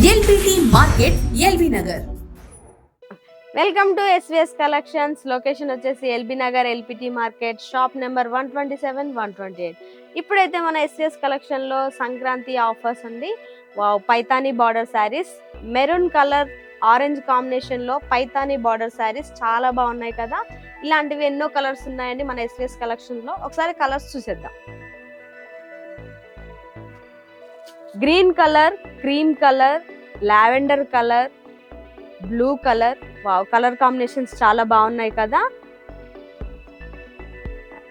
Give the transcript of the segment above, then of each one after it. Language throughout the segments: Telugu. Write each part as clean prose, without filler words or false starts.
LBT market LB Nagar. Welcome to SVS collections. Location వచ్చేసి LB Nagar LPT market, shop number 127, 128. ఇప్పుడైతే మన ఎస్విఎస్ కలెక్షన్ లో సంక్రాంతి ఆఫర్స్ ఉంది. Wow, Paithani border saris, maroon colour orange combination లో పైతానీ బార్డర్ శారీస్ చాలా బాగున్నాయి కదా. ఇలాంటివి ఎన్నో కలర్స్ ఉన్నాయండి మన ఎస్విఎస్ కలెక్షన్ లో. ఒకసారి కలర్స్ చూసేద్దాం. Green colour, cream colour, lavender colour, blue colour. Wow, colour combinations చాలా బాగున్నాయి కదా.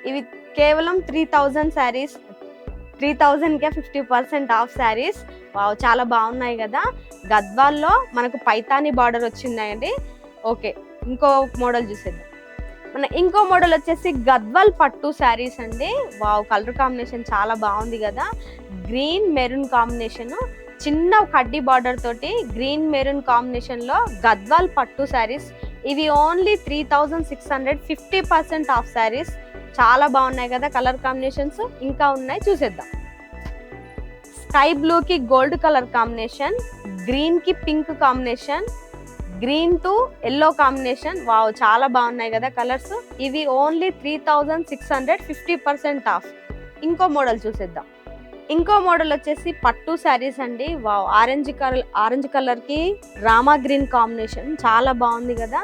ఇవి కేవలం 3000 శారీస్, 3000కే 50% ఆఫ్ శారీస్. వావ్, చాలా బాగున్నాయి కదా. గద్వాల్లో మనకు పైతానీ బార్డర్ వచ్చిందండి. ఓకే, ఇంకో మోడల్ చూసేద్దాం. ఇంకో మోడల్ వచ్చేసి గద్వాల్ పట్టు శారీస్ అండి. వావ్, కలర్ కాంబినేషన్ చాలా బాగుంది కదా. గ్రీన్ మెరూన్ కాంబినేషన్, చిన్న కడ్డీ బార్డర్ తోటి గ్రీన్ మెరూన్ కాంబినేషన్ లో గద్వాల్ పట్టు శారీస్. ఇవి ఓన్లీ 3600, 50% ఆఫ్ శారీస్. చాలా బాగున్నాయి కదా కలర్ కాంబినేషన్స్. ఇంకా ఉన్నాయి, చూసేద్దాం. స్కై బ్లూ కి గోల్డ్ కలర్ కాంబినేషన్, గ్రీన్ కి pink combination, green to yellow combination. Wow, చాలా బాగున్నాయి కదా కలర్స్. ఇవి ఓన్లీ 3600, 50% ఆఫ్. ఇంకో మోడల్ చూసేద్దాం. ఇంకో మోడల్ వచ్చేసి పట్టు శారీస్ అండి. వావ్, ఆరెంజ్ కలర్ కి రామా గ్రీన్ కాంబినేషన్ చాలా బాగుంది కదా.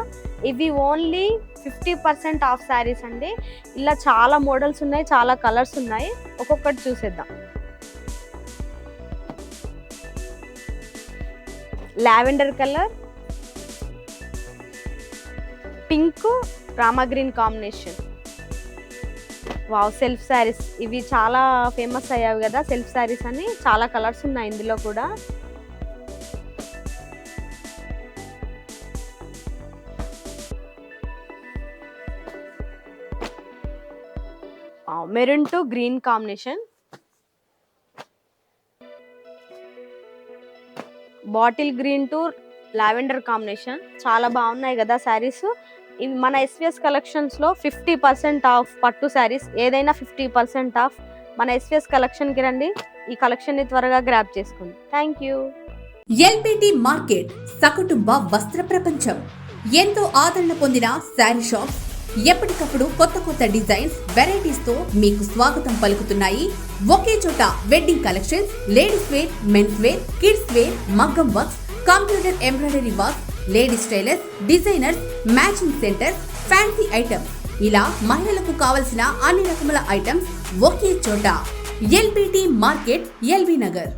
ఇవి ఓన్లీ 50% ఆఫ్ శారీస్ అండి. ఇలా చాలా మోడల్స్ ఉన్నాయి, చాలా కలర్స్ ఉన్నాయి. ఒక్కొక్కటి చూసేద్దాం. Lavender colour, pink, Rama green combination. Wow, self saris. ఇవి చాలా ఫేమస్ అయ్యాయి కదా సెల్ఫ్ శారీస్ అని. చాలా కలర్స్ ఉన్నాయి ఇందులో కూడా. Maroon to green combination, bottle green to lavender combination. చాలా బాగున్నాయి కదా శారీస్. ఇవి మన ఎస్విఎస్ కలెక్షన్స్ లో 50% ఆఫ్ పట్టు శారీస్. ఏదైనా 50% ఆఫ్. మన ఎస్విఎస్ కలెక్షన్ కి రండి, ఈ కలెక్షన్ ని త్వరగా గ్రాప్ చేసుకోండి. Thank you. ఎల్బిటి మార్కెట్ సకుటుంబ వస్త్ర ప్రపంచం. ఎంతో ఆదరణ పొందిన శారీ షాప్. ఎప్పటికప్పుడు కొత్త డిజైన్స్, వెరైటీస్ తో మీకు స్వాగతం పలుకుతున్నాయి. ఒకే చోట wedding collections, ladies wear, men's wear, kids wear, మగ్గం works, computer embroidery work, ladies tailors, designers, matching centre, fancy items. ఇలా మహిళలకు కావలసిన అన్ని రకముల ఐటమ్స్ ఒకే చోట. LBT market LB Nagar.